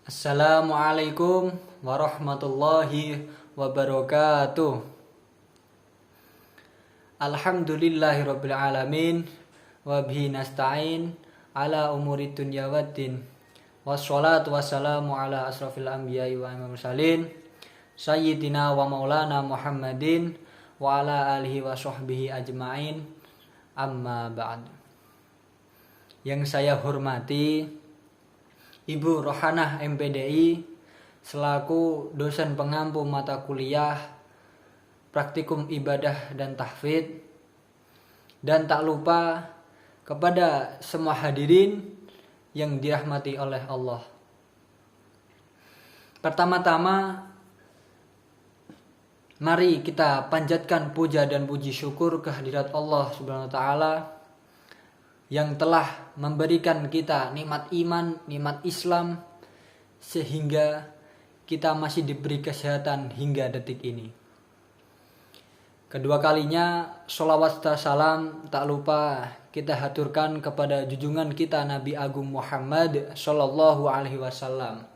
Assalamualaikum warahmatullahi wabarakatuh. Alhamdulillahirabbil alamin wa bihi nasta'in ala umuri dunya waddin. Wassalatu wassalamu ala asrafil anbiya'i wa imamil mursalin sayyidina wa maulana Muhammadin wa ala alihi wa sahbihi ajma'in. Amma ba'd. Yang saya hormati Ibu Rohanah MPDI selaku dosen pengampu mata kuliah praktikum ibadah dan tahfidz, dan tak lupa kepada semua hadirin yang dirahmati oleh Allah. Pertama-tama mari kita panjatkan puja dan puji syukur kehadirat Allah Subhanahu wa taala yang telah memberikan kita nikmat iman, nikmat Islam, sehingga kita masih diberi kesehatan hingga detik ini. Kedua kalinya sholawat dan salam tak lupa kita haturkan kepada junjungan kita Nabi Agung Muhammad Sallallahu Alaihi Wasallam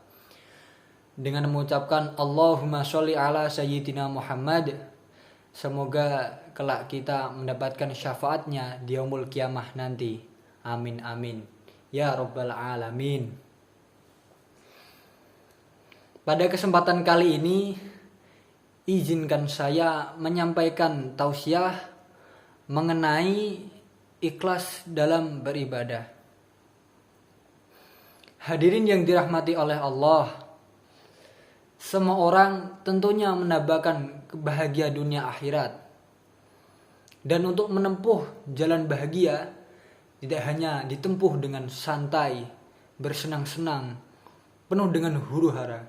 dengan mengucapkan Allahumma sholli ala sayyidina Muhammad. Semoga kelak kita mendapatkan syafaatnya di yaumul kiamah nanti. Amin amin ya rabbal alamin. Pada kesempatan kali ini izinkan saya menyampaikan tausiah mengenai ikhlas dalam beribadah. Hadirin yang dirahmati oleh Allah, semua orang tentunya mendapatkan kebahagiaan dunia akhirat. Dan untuk menempuh jalan bahagia tidak hanya ditempuh dengan santai, bersenang-senang, penuh dengan huru-hara,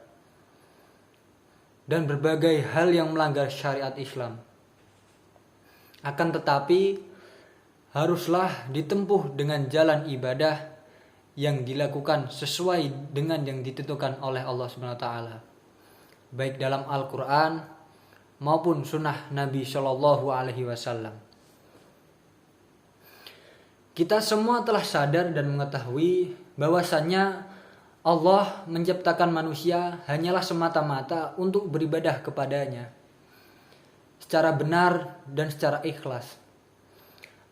dan berbagai hal yang melanggar syariat Islam. Akan tetapi haruslah ditempuh dengan jalan ibadah yang dilakukan sesuai dengan yang ditentukan oleh Allah Subhanahu wa taala, baik dalam Al-Qur'an maupun sunnah Nabi Shallallahu alaihi wasallam. Kita semua telah sadar dan mengetahui bahwasannya Allah menciptakan manusia hanyalah semata-mata untuk beribadah kepadanya secara benar dan secara ikhlas.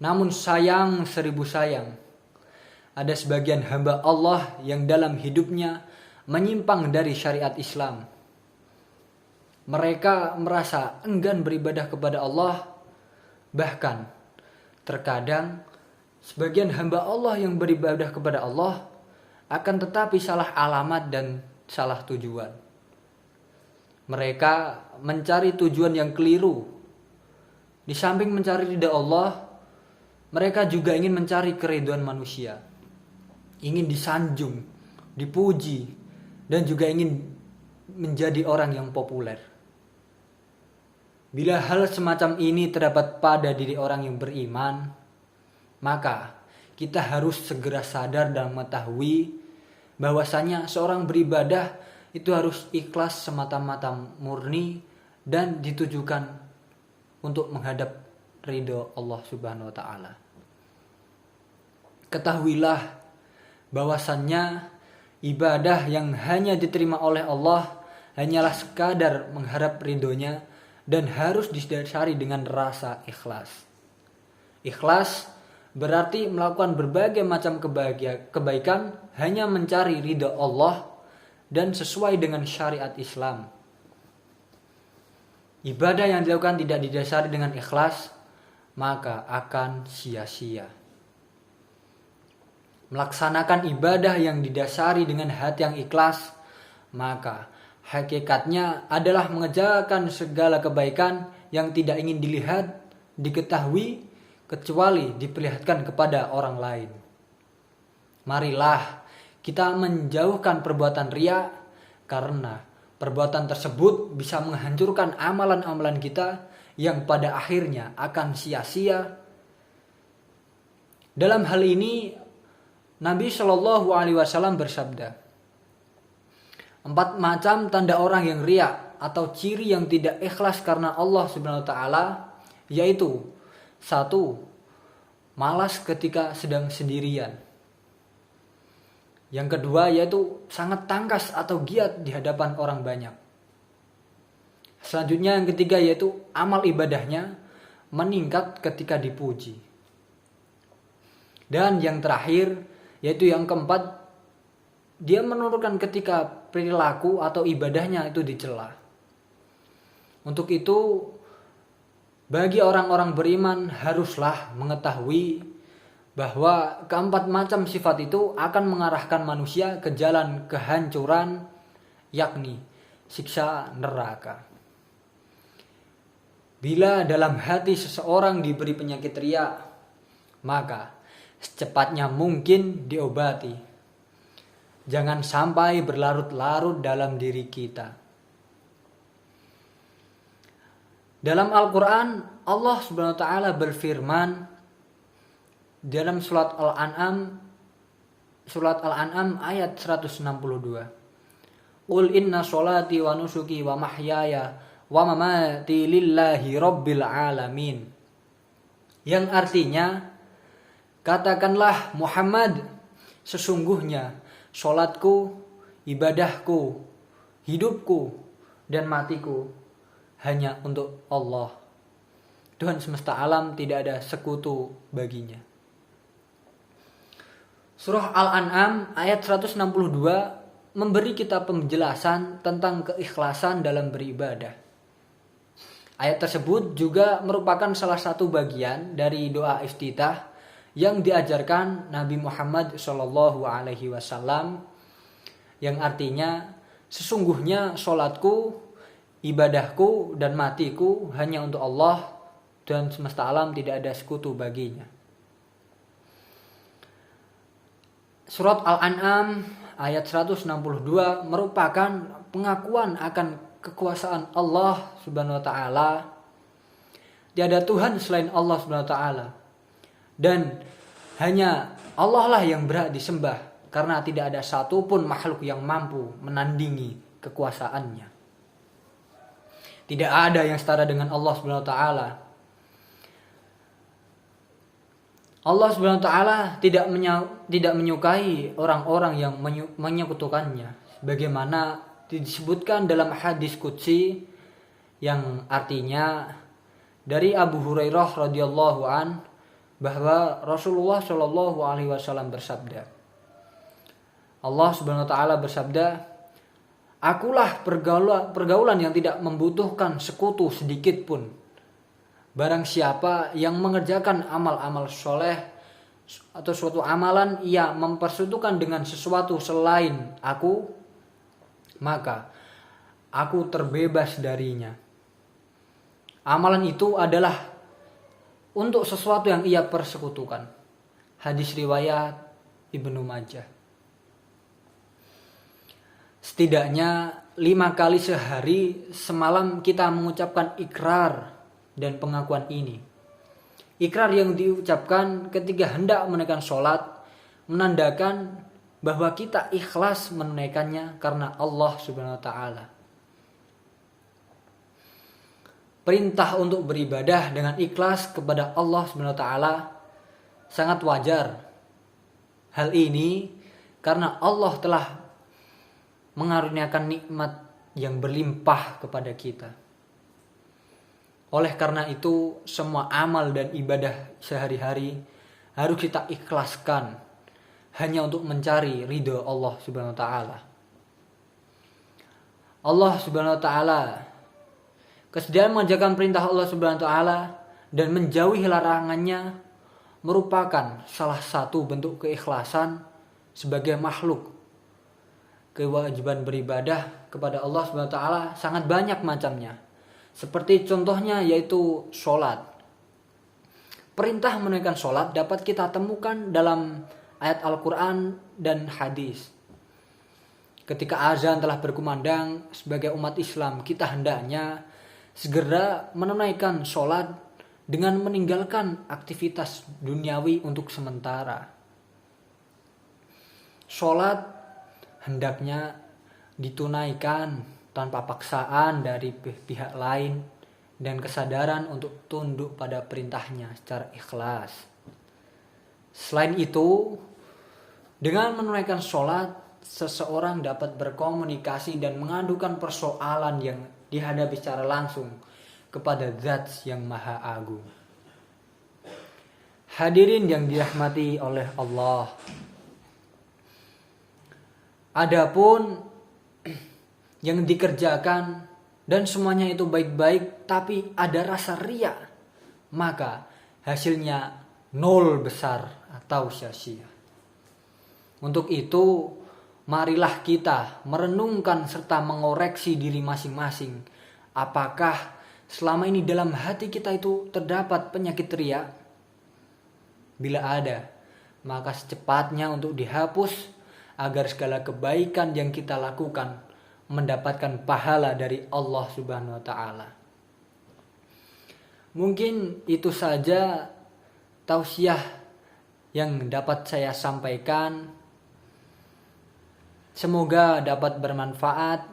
Namun sayang seribu sayang, ada sebagian hamba Allah yang dalam hidupnya menyimpang dari syariat Islam. Mereka merasa enggan beribadah kepada Allah. Bahkan terkadang sebagian hamba Allah yang beribadah kepada Allah akan tetapi salah alamat dan salah tujuan. Mereka mencari tujuan yang keliru. Di samping mencari ridha Allah, mereka juga ingin mencari keridhaan manusia. Ingin disanjung, dipuji, dan juga ingin menjadi orang yang populer. Bila hal semacam ini terdapat pada diri orang yang beriman, maka kita harus segera sadar dan mengetahui bahwasanya seorang beribadah itu harus ikhlas semata-mata murni dan ditujukan untuk menghadap ridho Allah Subhanahu wa taala. Ketahuilah bahwasannya ibadah yang hanya diterima oleh Allah hanyalah sekadar mengharap ridhonya dan harus didasari dengan rasa ikhlas. Ikhlas berarti melakukan berbagai macam kebaikan hanya mencari ridha Allah dan sesuai dengan syariat Islam. Ibadah yang dilakukan tidak didasari dengan ikhlas, maka akan sia-sia. Melaksanakan ibadah yang didasari dengan hati yang ikhlas, maka hakikatnya adalah mengerjakan segala kebaikan yang tidak ingin dilihat, diketahui, kecuali diperlihatkan kepada orang lain. Marilah kita menjauhkan perbuatan riya, karena perbuatan tersebut bisa menghancurkan amalan-amalan kita yang pada akhirnya akan sia-sia. Dalam hal ini Nabi Shallallahu alaihi wasallam bersabda, 4 macam tanda orang yang riya atau ciri yang tidak ikhlas karena Allah Subhanahu wa taala, yaitu 1. Malas ketika sedang sendirian. Yang kedua yaitu sangat tangkas atau giat di hadapan orang banyak. Selanjutnya yang ketiga yaitu amal ibadahnya meningkat ketika dipuji. Dan yang terakhir yaitu yang keempat, dia menurunkan ketika perilaku atau ibadahnya itu dicela. Untuk itu bagi orang-orang beriman haruslah mengetahui bahwa keempat macam sifat itu akan mengarahkan manusia ke jalan kehancuran, yakni siksa neraka. Bila dalam hati seseorang diberi penyakit riya, maka secepatnya mungkin diobati. Jangan sampai berlarut-larut dalam diri kita. Dalam Al-Quran, Allah Subhanahu wa Ta'ala berfirman dalam surat Al-An'am ayat 162. Qul inna sholati wa nusuki wa mahyaya wa mamati lillahi rabbil alamin. Yang artinya, katakanlah Muhammad, sesungguhnya sholatku, ibadahku, hidupku, dan matiku hanya untuk Allah. Tuhan semesta alam, tidak ada sekutu baginya. Surah Al-An'am ayat 162 memberi kita penjelasan tentang keikhlasan dalam beribadah. Ayat tersebut juga merupakan salah satu bagian dari doa iftitah yang diajarkan Nabi Muhammad SAW, yang artinya sesungguhnya sholatku, ibadahku, dan matiku hanya untuk Allah dan semesta alam, tidak ada sekutu baginya. Surat Al-An'am ayat 162 merupakan pengakuan akan kekuasaan Allah Subhanahu wa Ta'ala. Tiada Tuhan selain Allah Subhanahu wa Ta'ala. Dan hanya Allah lah yang berhak disembah, karena tidak ada satupun makhluk yang mampu menandingi kekuasaannya. Tidak ada yang setara dengan Allah Subhanahu wa Ta'ala. Allah Subhanahu wa Ta'ala tidak menyukai orang-orang yang menyekutukannya, bagaimana disebutkan dalam hadis qudsi yang artinya dari Abu Hurairah radhiyallahu an, bahwa Rasulullah Shallallahu alaihi wasallam bersabda, Allah Subhanahu wa Ta'ala bersabda, akulah pergaulan yang tidak membutuhkan sekutu sedikit pun. Barang siapa yang mengerjakan amal-amal soleh atau suatu amalan ia mempersekutukan dengan sesuatu selain aku, maka aku terbebas darinya. Amalan itu adalah untuk sesuatu yang ia persekutukan. Hadis riwayat Ibnu Majah. Setidaknya 5 kali sehari semalam kita mengucapkan ikrar dan pengakuan ini. Ikrar yang diucapkan ketika hendak menunaikan sholat menandakan bahwa kita ikhlas menunaikannya karena Allah Subhanahu wa Ta'ala. Perintah untuk beribadah dengan ikhlas kepada Allah Subhanahu wa Ta'ala sangat wajar. Hal ini karena Allah telah mengaruniakan nikmat yang berlimpah kepada kita. Oleh karena itu, semua amal dan ibadah sehari-hari harus kita ikhlaskan hanya untuk mencari ridho Allah Subhanahu wa Ta'ala. Allah Subhanahu wa Ta'ala, kesediaan mengerjakan perintah Allah Subhanahu wa Ta'ala dan menjauhi larangannya merupakan salah satu bentuk keikhlasan sebagai makhluk. Kewajiban beribadah kepada Allah Subhanahu wa Ta'ala sangat banyak macamnya. Seperti contohnya yaitu sholat. Perintah menunaikan sholat dapat kita temukan dalam ayat Al-Quran dan hadis. Ketika azan telah berkumandang, sebagai umat Islam kita hendaknya segera menunaikan sholat dengan meninggalkan aktivitas duniawi untuk sementara. Sholat hendaknya ditunaikan tanpa paksaan dari pihak lain dan kesadaran untuk tunduk pada perintahnya secara ikhlas. Selain itu, Dengan menunaikan sholat, seseorang dapat berkomunikasi dan mengadukan persoalan yang dihadapi secara langsung kepada Zat yang Maha Agung. Hadirin yang dirahmati oleh Allah. Adapun yang dikerjakan dan semuanya itu baik-baik tapi ada rasa riya, maka hasilnya nol besar atau sia-sia. Untuk itu, marilah kita merenungkan serta mengoreksi diri masing-masing. Apakah selama ini dalam hati kita itu terdapat penyakit riya? Bila ada, maka secepatnya untuk dihapus agar segala kebaikan yang kita lakukan mendapatkan pahala dari Allah Subhanahu wa taala. Mungkin itu saja tausiah yang dapat saya sampaikan. Semoga dapat bermanfaat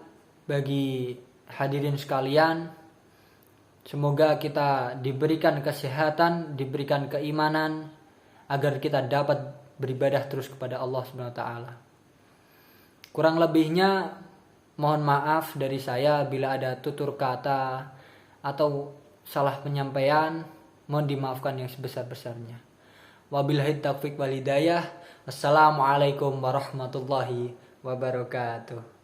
bagi hadirin sekalian. Semoga kita diberikan kesehatan, diberikan keimanan agar kita dapat beribadah terus kepada Allah Subhanahu wa taala. Kurang lebihnya mohon maaf dari saya bila ada tutur kata atau salah penyampaian, mohon dimaafkan yang sebesar-besarnya. Wabillahi taufiq wal hidayah. Wassalamualaikum warahmatullahi wabarakatuh.